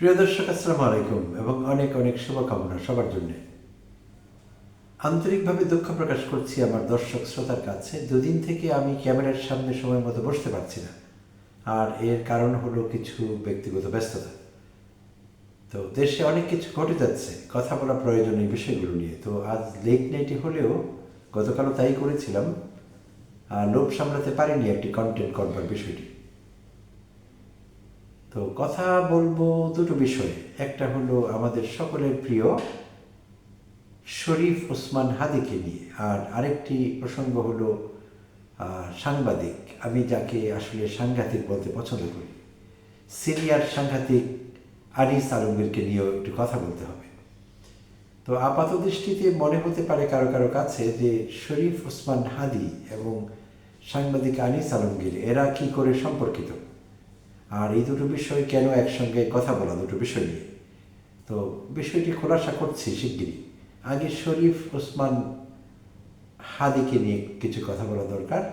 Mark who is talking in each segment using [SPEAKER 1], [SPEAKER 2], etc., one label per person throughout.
[SPEAKER 1] প্রিয় দর্শক, আসসালামু আলাইকুম এবং অনেক অনেক শুভকামনা সবার জন্য। আন্তরিকভাবে দুঃখ প্রকাশ করছি আমার দর্শক শ্রোতার কাছে। দুদিন থেকে আমি ক্যামেরার সামনে সময় মতো বসতে পারছি না, আর এর কারণ হলো কিছু ব্যক্তিগত ব্যস্ততা। তো দেশে অনেক কিছু ঘটে যাচ্ছে, কথা বলা প্রয়োজন এই বিষয়গুলো নিয়ে। তো আজ লেট নাইটে হলেও গতকালও তাই করেছিলাম, আর লোভ সামলাতে পারিনি একটি কন্টেন্ট করবার বিষয়টি। তো কথা বলবো দুটো বিষয়ে। একটা হলো আমাদের সকলের প্রিয় শরীফ ওসমান হাদিকে নিয়ে, আর আরেকটি প্রসঙ্গ হলো সাংবাদিক, আমি যাকে আসলে সাংঘাতিক বলতে পছন্দ করি, সিনিয়র সাংঘাতিক আনিস আলমগীরকে নিয়েও একটু কথা বলতে হবে। তো আপাত দৃষ্টিতে মনে হতে পারে কারো কারো কাছে যে শরীফ ওসমান হাদি এবং সাংবাদিক আনিস আলমগীর এরা কি করে সম্পর্কিত, আর এই দুটো বিষয় কেন একসঙ্গে কথা বলা, দুটো বিষয় নিয়ে। তো বিষয়টি খোলাসা করছি শিগগিরই। আগে শরীফ ওসমান হাদিকে নিয়ে কিছু কথা বলা দরকার।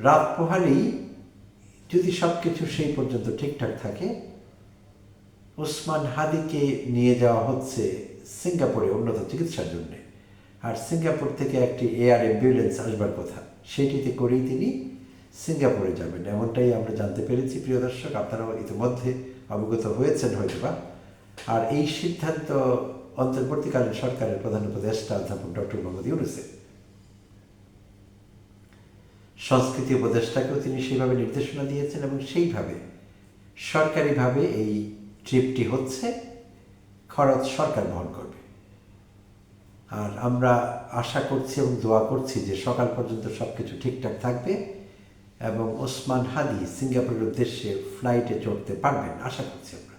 [SPEAKER 1] রাত পোহালেই যদি সব কিছু সেই পর্যন্ত ঠিকঠাক থাকে, ওসমান হাদিকে নিয়ে যাওয়া হচ্ছে সিঙ্গাপুরে উন্নত চিকিৎসার জন্য। আর সিঙ্গাপুর থেকে একটি এয়ার অ্যাম্বুলেন্স আসবার কথা, সেটিতে করেই তিনি সিঙ্গাপুরে যাবেন, এমনটাই আমরা জানতে পেরেছি। প্রিয় দর্শক, আপনারাও ইতিমধ্যে অবগত হয়েছেন হয়তোবা। আর এই সিদ্ধান্ত অন্তর্বর্তীকালীন সরকারের প্রধান উপদেষ্টা অধ্যাপক ডক্টর মোহাম্মদ ইউনূসের। সংস্কৃতি উপদেষ্টাকেও তিনি সেইভাবে নির্দেশনা দিয়েছেন এবং সেইভাবে সরকারিভাবে এই ট্রিপটি হচ্ছে, খরচ সরকার বহন করবে। আর আমরা আশা করছি এবং দোয়া করছি যে সকাল পর্যন্ত সব কিছু ঠিকঠাক থাকবে এবং ওসমান হাদি সিঙ্গাপুরের উদ্দেশ্যে ফ্লাইটে চড়তে পারবেন, আশা করছি আমরা।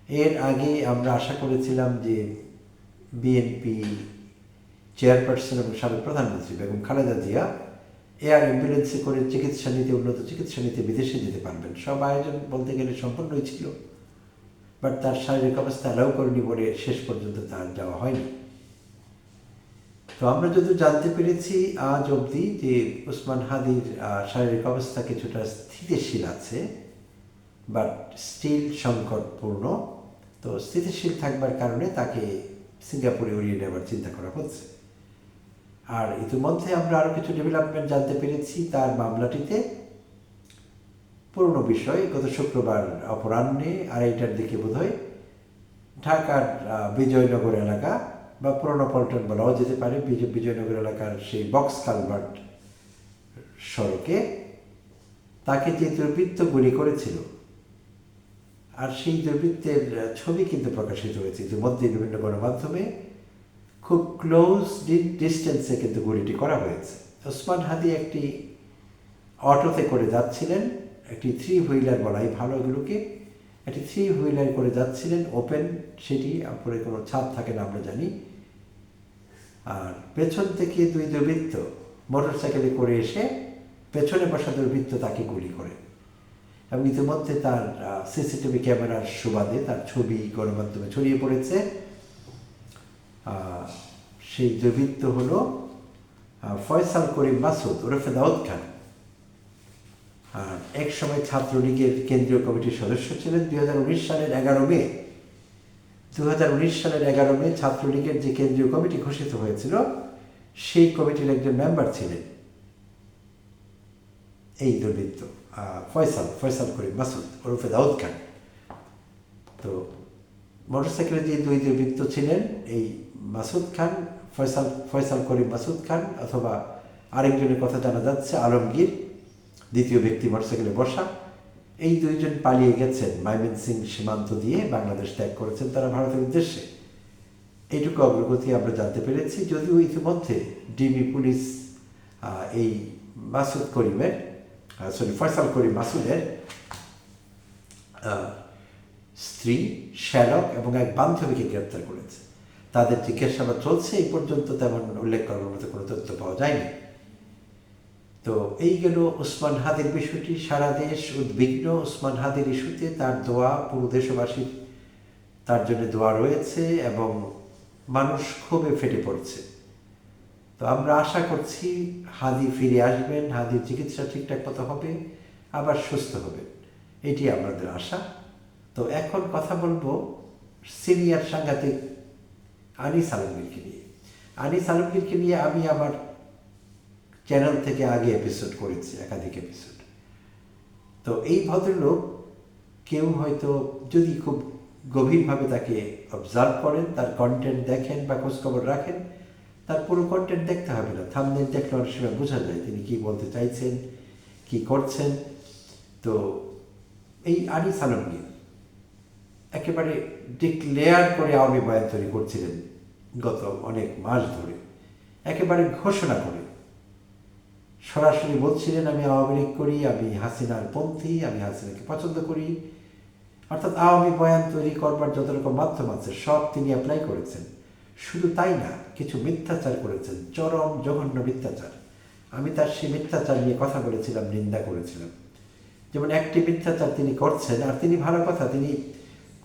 [SPEAKER 1] এর আগে আমরা আশা করেছিলাম যে বিএনপি চেয়ারপারসন এবং সাবেক প্রধানমন্ত্রী বেগম খালেদা জিয়া এয়ার অ্যাম্বুলেন্সে করে চিকিৎসা নিতে, উন্নত চিকিৎসা নিতে বিদেশে যেতে পারবেন। সব আয়োজন বলতে গেলে সম্পূর্ণই ছিল, বাট তার শারীরিক অবস্থা অ্যালাউ করেনি বলে শেষ পর্যন্ত তার যাওয়া হয়নি। তো আমরা যদি জানতে পেরেছি আজ অবধি যে ওসমান হাদির শারীরিক অবস্থা কিছুটা স্থিতিশীল আছে, বাট স্টিল সংকটপূর্ণ। তো স্থিতিশীল থাকবার কারণে তাকে সিঙ্গাপুরে উড়িয়ে নেওয়ার চিন্তা করা হচ্ছে। আর ইতিমধ্যে আমরা আরও কিছু ডেভেলপমেন্ট জানতে পেরেছি তার মামলাটিতে। পুরনো বিষয়, গত শুক্রবার অপরাহ্নে 2:30টার দিকে বোধহয় ঢাকার বিজয়নগর এলাকা বা পুরনো পল্টন বলাও যেতে পারে, বিজয়নগর এলাকার সেই বক্স কালভার্ট সড়কে তাকে যে দুর্বৃত্ত গুলি করেছিল, আর সেই দুর্বৃত্তের ছবি কিন্তু প্রকাশিত হয়েছে ইতিমধ্যে বিভিন্ন গণমাধ্যমে। খুব ক্লোজ ডিস্টেন্সে কিন্তু গুলিটি করা হয়েছে। ওসমান হাদি একটি অটোতে করে যাচ্ছিলেন, একটি 3 হুইলার বলাই ভালো এগুলোকে, একটি 3 হুইলার করে যাচ্ছিলেন, ওপেন, সেটি উপরে কোনো ছাদ থাকে না আমরা জানি। আর পেছন থেকে 2 দুর্বৃত্ত মোটর সাইকেলে করে এসে পেছনে বসা দুর্বৃত্ত তাকে গুলি করে, এবং ইতিমধ্যে তার সিসিটিভি ক্যামেরার সুবাদে তার ছবি গণমাধ্যমে ছড়িয়ে পড়েছে। সেই দুর্বৃত্ত হলো ফয়সাল করিম মাসুদ ওরফে দাউদ খান। আর এক সময় ছাত্রলীগের কেন্দ্রীয় কমিটির সদস্য ছিলেন। 2019 সালের 11 মে 2019 সালের 11 মে ছাত্রলীগের যে কেন্দ্রীয় কমিটি ঘোষিত হয়েছিল, সেই কমিটির একজন মেম্বার ছিলেন এই দুর্বৃত্ত ফয়সাল করিম মাসুদ ওরফে দাউদ খান। তো মোটরসাইকেলে যে 2 দুর্বৃত্ত ছিলেন, এই মাসুদ খান, ফয়সাল করিম মাসুদ খান, অথবা আরেকজনের কথা জানা যাচ্ছে আলমগীর, দ্বিতীয় ব্যক্তি মোটরসাইকেলে বসা, এই 2 জন পালিয়ে গেছেন ময়মনসিংহ সীমান্ত দিয়ে, বাংলাদেশ ত্যাগ করেছেন তারা ভারতের উদ্দেশ্যে। এইটুকু অগ্রগতি আমরা জানতে পেরেছি। যদিও ইতিমধ্যে ডিবি পুলিশ এই ফয়সাল করিম মাসুদের স্ত্রী, শ্যালক এবং এক বান্ধবীকে গ্রেপ্তার করেছে। তাদের জিজ্ঞাসাবাদ চলছে, এই পর্যন্ত তেমন উল্লেখ করার মতো কোনো তথ্য পাওয়া যায়নি। তো এই গেল ওসমান হাদির বিষয়টি। সারা দেশ উদ্বিগ্ন ওসমান হাদির ইস্যুতে। তার দোয়া, পুরো দেশবাসীর তার জন্য দোয়া রয়েছে এবং মানুষ ক্ষোভে ফেটে পড়ছে। তো আমরা আশা করছি হাদি ফিরে আসবেন, হাদির চিকিৎসা ঠিকঠাক মতো হবে, আবার সুস্থ হবেন, এটি আমাদের আশা। তো এখন কথা বলবো সিনিয়র সাংঘাতিক আনিস আলমগীরকে নিয়ে। আনিস আলমগীরকে নিয়ে আমি আমার চ্যানেল থেকে আগে এপিসোড করেছি, একাধিক এপিসোড। তো এই ভদ্রলোক কেউ হয়তো যদি খুব গভীরভাবে তাকে অবজার্ভ করেন, তার কন্টেন্ট দেখেন বা খোঁজখবর রাখেন, তার পুরো কন্টেন্ট দেখতে হবে না, থাম্বনেল দেখলে অনেক সময় বোঝা যায় তিনি কী বলতে চাইছেন, কি করছেন। তো এই আনিস আলমগীর একেবারে ডিক্লেয়ার করে আওয়ামী বয়ান তৈরি করছিলেন গত অনেক মাস ধরে, একেবারে ঘোষণা করে সরাসরি বলছিলেন আমি আওয়ামী লীগ করি, আমি হাসিনার পন্থী, আমি হাসিনাকে পছন্দ করি। অর্থাৎ আওয়ামী বয়ান তৈরি করবার যত রকম মাধ্যম আছে সব তিনি অ্যাপ্লাই করেছেন। শুধু তাই না, কিছু মিথ্যাচার করেছেন, চরম জঘন্য মিথ্যাচার। আমি তার সেই মিথ্যাচার নিয়ে কথা বলেছিলাম, নিন্দা করেছিলাম। যেমন একটি মিথ্যাচার তিনি করছেন, আর তিনি ভালো কথা, তিনি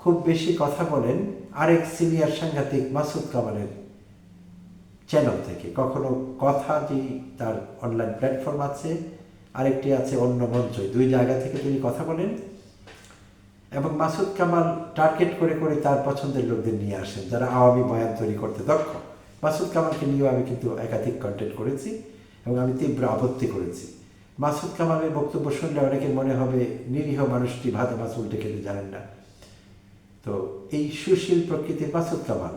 [SPEAKER 1] খুব বেশি কথা বলেন আরেক সিনিয়র সাংঘাতিক মাসুদ কামালের চ্যানেল থেকে। কখনো কথা, যে তার অনলাইন প্ল্যাটফর্ম আছে, আরেকটি আছে অন্য মঞ্চ, দুই জায়গা থেকে তিনি কথা বলেন এবং মাসুদ কামাল টার্গেট করে করে তার পছন্দের লোকদের নিয়ে আসেন যারা আওয়ামী বয়ান তৈরি করতে দক্ষ। মাসুদ কামালকে নিয়েও আমি কিন্তু একাধিক কন্টেন্ট করেছি এবং আমি তীব্র আপত্তি করেছি। মাসুদ কামালের বক্তব্য শুনলে অনেকের মনে হবে নিরীহ মানুষটি ভাতে মাছ উল্টে খেতে জানেন না। তো এই সুশীল প্রকৃতির মাসুদ কামাল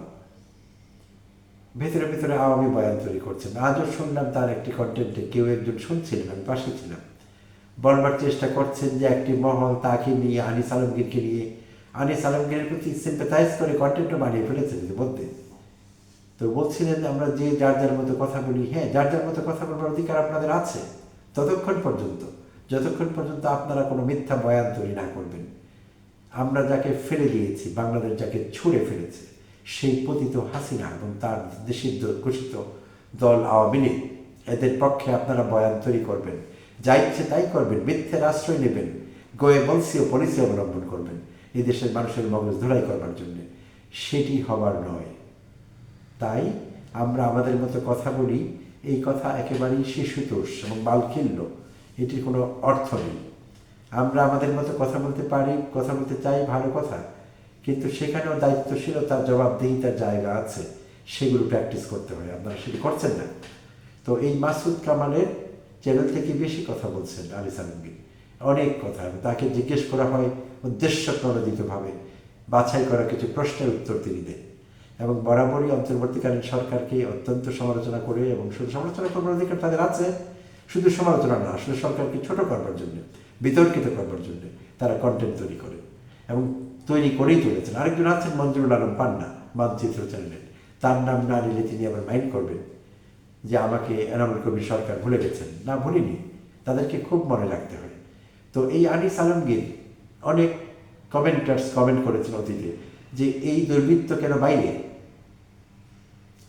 [SPEAKER 1] ভেতরে ভেতরে আওয়ামী বয়ান তৈরি করছেন। আজও শুনলাম তার একটি কন্টেন্টে কেউ একজন শুনছিলেন, আমি পাশে ছিলাম, বলবার চেষ্টা করছেন যে একটি মহল তাকে নিয়ে, আনিস আলমগীরকে নিয়ে, আনিস আলমগীরের প্রতি সিম্পাথাইজ করে কন্টেন্টও বানিয়ে ফেলেছেন মধ্যে। তো বলছিলেন আমরা যে যার যার মতো কথা বলি, হ্যাঁ যার যার মতো কথা বলবার অধিকার আপনাদের আছে ততক্ষণ পর্যন্ত, যতক্ষণ পর্যন্ত আপনারা কোনো মিথ্যা বয়ান তৈরি না করবেন। আমরা যাকে ফেলে দিয়েছি, বাংলাদেশ যাকে ছুঁড়ে ফেলেছে, সেই পতিত হাসিনা এবং তার নিষিদ্ধ ঘোষিত দল আওয়ামী লীগ, এদের পক্ষে আপনারা বয়ান তৈরি করবেন, যা ইচ্ছে তাই করবেন, মিথ্যের আশ্রয় নেবেন, গোয়ে বলসি ও পলিসি অবলম্বন করবেন এই দেশের মানুষের মগজ ধোলাই করবার জন্য। সেটি হবার নয়। তাই আমরা আমাদের মতো কথা বলি, এই কথা একেবারেই শিশুতোষ এবং বালখিল্য, এটির কোনো অর্থ নেই। আমরা আমাদের মতো কথা বলতে পারি, কথা বলতে চাই, ভালো কথা, কিন্তু সেখানেও দায়িত্বশীলতার জবাবদিহিতার জায়গা আছে, সেগুলো প্র্যাকটিস করতে হয়। আপনারা সেটি করছেন না। তো এই মাসুদ কামালের চ্যানেল থেকে বেশি কথা বলছেন আনিস আলমগীর, অনেক কথা। তাকে জিজ্ঞেস করা হয় উদ্দেশ্য প্রণোদিতভাবে, বাছাই করা কিছু প্রশ্নের উত্তর তিনি দেন এবং বরাবরই অন্তর্বর্তীকালীন সরকারকে অত্যন্ত সমালোচনা করে, এবং শুধু সমালোচনা করবার অধিকার তাদের আছে, শুধু সমালোচনা না, আসলে সরকারকে ছোট করবার জন্য, বিতর্কিত করবার জন্য তারা কন্টেন্ট তৈরি করে এবং তৈরি করেই চলেছেন। আরেকজন আছেন মঞ্জুরুল আলম পান্না, মানচিত্র চ্যানেলের, তার নাম না নিলে তিনি আবার মাইন্ড করবেন যে আমাকে এনামুল কবির সরকার ভুলে গেছেন। না, ভুলিনি, তাদেরকে খুব মনে রাখতে হয়। তো এই আনিস আলমগীর, অনেক কমেন্টার্স কমেন্ট করেছেন অতীতে যে এই দুর্বৃত্ত কেন বাইরে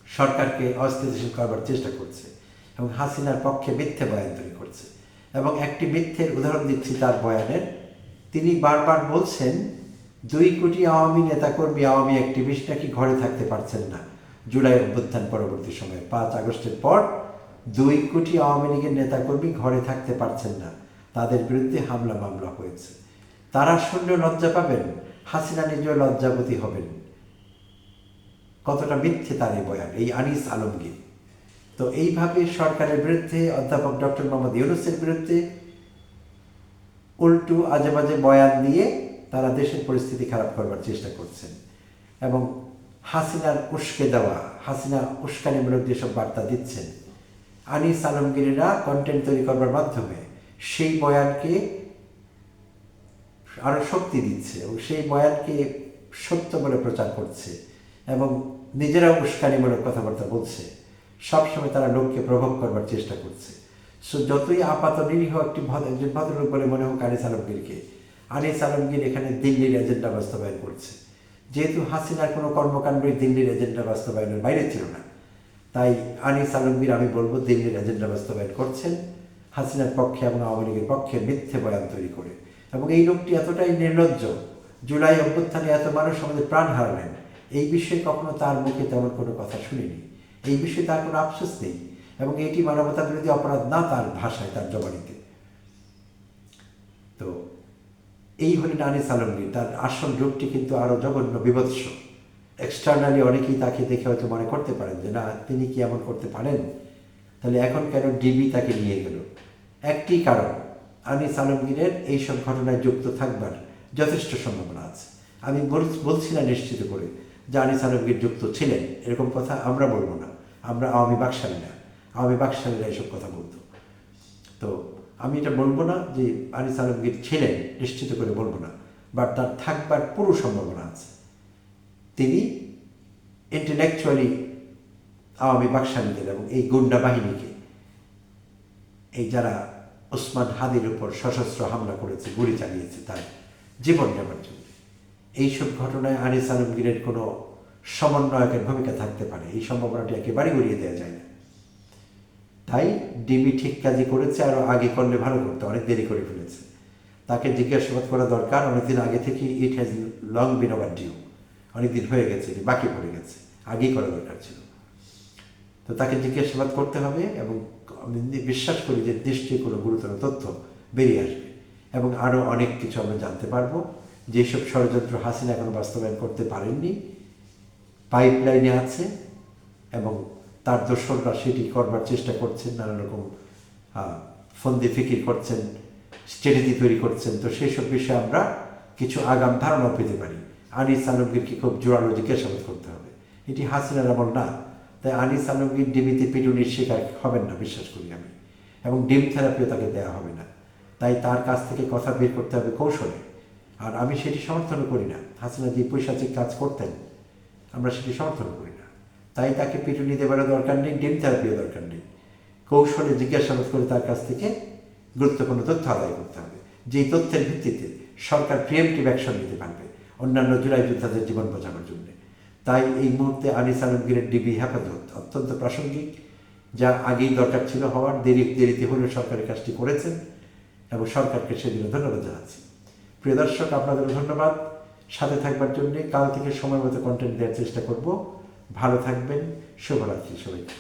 [SPEAKER 1] সরকারকে অস্থিতিশীল করবার চেষ্টা করছে এবং হাসিনার পক্ষে মিথ্যে বয়ান তৈরি করছে। এবং একটি মিথ্যের উদাহরণ দিচ্ছি তার বয়ানের। তিনি বারবার বলছেন 2 কোটি আওয়ামী নেতাকর্মী, আওয়ামী অ্যাক্টিভিস্ট নাকি ঘরে থাকতে পারছেন না জুলাই অভ্যুত্থান পরবর্তী সময়ে। 5 আগস্টের পর 2 কোটি আওয়ামী লীগের নেতাকর্মী ঘরে থাকতে পারছেন না, তাদের বিরুদ্ধে হামলা মামলা হয়েছে। তারা শুনলেও লজ্জা পাবেন, হাসিনা নিজেও লজ্জাবতী হবেন। কতটা মিথ্যে তার এই বয়ান, এই আনিস আলমগীর। তো এইভাবে সরকারের বিরুদ্ধে, অধ্যাপক ডক্টর মোহাম্মদ ইউনূসের বিরুদ্ধে উল্টো আজে বাজে বয়ান দিয়ে তারা দেশের পরিস্থিতি খারাপ করবার চেষ্টা করছেন এবং হাসিনার উস্কে দেওয়া, হাসিনা উস্কানিমূলক যেসব বার্তা দিচ্ছেন, আনিস আলমগীরেরা কন্টেন্ট তৈরি করবার মাধ্যমে সেই বয়ানকে আরও শক্তি দিচ্ছে এবং সেই বয়ানকে সত্য বলে প্রচার করছে এবং নিজেরাও উস্কানিমূলক কথাবার্তা বলছে। সবসময় তারা লোককে প্রভোগ করবার চেষ্টা করছে। সো যতই আপাত নিরীহ একজন ভদ্রলোক বলে মনে হোক আনিস আলমগীরকে, আনিস আলমগীর এখানে দিল্লির এজেন্ডা বাস্তবায়ন করছে। যেহেতু হাসিনার কোনো কর্মকাণ্ডই দিল্লির এজেন্ডা বাস্তবায়নের বাইরে ছিল না, তাই আনিস আলমগীর, আমি বলবো, দিল্লির এজেন্ডা বাস্তবায়ন করছেন হাসিনার পক্ষে এবং আওয়ামী লীগের পক্ষে মিথ্যে বয়ান তৈরি করে। এবং এই লোকটি এতটাই নির্লজ্জ, জুলাই অভ্যুত্থানে এত মানুষ আমাদের প্রাণ হারালেন, এই বিষয়ে কখনো তার মুখে তেমন কোনো কথা শুনিনি। এই বিষয়ে তার কোনো আফসোস নেই এবং এটি মানবতা বিরোধী অপরাধ না তার ভাষায়, তার জবানিতে। তো এই হলেন আনিস আলমগীর। তার আসল রূপটি কিন্তু আরও জঘন্য, বিভৎস। এক্সটার্নালি অনেকেই তাকে দেখে হয়তো মনে করতে পারেন যে না, তিনি কি এমন করতে পারেন, তাহলে এখন কেন ডিবি তাকে নিয়ে গেল? একটি কারণ, আনিস আলমগীরের এইসব ঘটনায় যুক্ত থাকবার যথেষ্ট সম্ভাবনা আছে। আমি বলছি না নিশ্চিত করে যে আনিস আলমগীর যুক্ত ছিলেন, এরকম কথা আমরা বলবো না। আমরা আওয়ামী বাকশালী না, আওয়ামী বাকশালীরা এইসব কথা বলতো। তো আমি এটা বলবো না যে আনিস আলমগীর ছিলেন, নিশ্চিত করে বলবো না, বাট তার থাকবার পুরো সম্ভাবনা আছে। তিনি ইন্টেলেকচুয়ালি আওয়ামী বাকশালীদের এবং এই গুন্ডা বাহিনীকে, এই যারা ওসমান হাদির উপর সশস্ত্র হামলা করেছে, গুলি চালিয়েছে তার জীবন নেবার জন্য, এইসব ঘটনায় আনিস আলমগীরের কোনো সমন্বয়কের ভূমিকা থাকতে পারে, এই সম্ভাবনাটি একেবারেই উড়িয়ে দেওয়া যায় না। তাই ডিবি ঠিক কাজই করেছে, আরও আগে করলে ভালো করতে, অনেক দেরি করে ফেলেছে। তাকে জিজ্ঞাসাবাদ করা দরকার অনেকদিন আগে থেকে। It has long been overdue, অনেকদিন হয়ে গেছে, বাকি পড়ে গেছে, আগেই করা দরকার ছিল। তো তাকে জিজ্ঞাসাবাদ করতে হবে এবং আমি বিশ্বাস করি যে নিশ্চয়ই কোনো গুরুতর তথ্য বেরিয়ে আসবে এবং আরও অনেক কিছু আমরা জানতে পারবো। যেসব ষড়যন্ত্র হাসিনা এখনো বাস্তবায়ন করতে পারেননি, পাইপলাইনে আছে এবং তার দোসররা সেটি করবার চেষ্টা করছেন, নানা রকম ফন্দি ফিকির করছেন, স্ট্র্যাটেজি তৈরি করছেন। তো সেই সব বিষয়ে আমরা কিছু আগাম ধারণা পেতে পারি। আনিস আলমগীরকে খুব জোরালো জিজ্ঞাসাবাদ করতে হবে, এটি হাসিনার আমল না। তাই আনিস আলমগীর ডিবিতে পিটুনির শিকার হবেন না, বিশ্বাস করি আমি, এবং ডিম থেরাপিও তাকে দেওয়া হবে না। তাই তার কাছ থেকে কথা বের করতে হবে কৌশলে। আর আমি সেটি সমর্থন করি না। হাসিনা যে পৈশাচিক কাজ করতেন, আমরা সেটি সমর্থন করি না। তাই তাকে পিটুনি দেওয়ারও দরকার নেই, ডিম থেরাপিও দরকার নেই। কৌশলে জিজ্ঞাসাবাদ করে তার কাছ থেকে গুরুত্বপূর্ণ তথ্য আদায় করতে হবে, যেই তথ্যের ভিত্তিতে সরকার প্রিএমটিভ অ্যাকশন নিতে পারবে অন্যান্য জুলাই যোদ্ধাদের জীবন বাঁচানোর জন্য। তাই এই মুহূর্তে আনিস আলমগীরের ডিবি হেফাজত অত্যন্ত প্রাসঙ্গিক, যা আগেই দরকার ছিল হওয়ার। দেরিতে হলেও সরকারের কাজটি করেছেন এবং সরকারকে সেজন্য ধন্যবাদ জানাচ্ছি। প্রিয় দর্শক, আপনাদেরও ধন্যবাদ সাথে থাকবার জন্যে। কাল থেকে সময় মতো কন্টেন্ট দেওয়ার চেষ্টা করব। ভালো থাকবেন, শুভরাত্রি সবাইকে।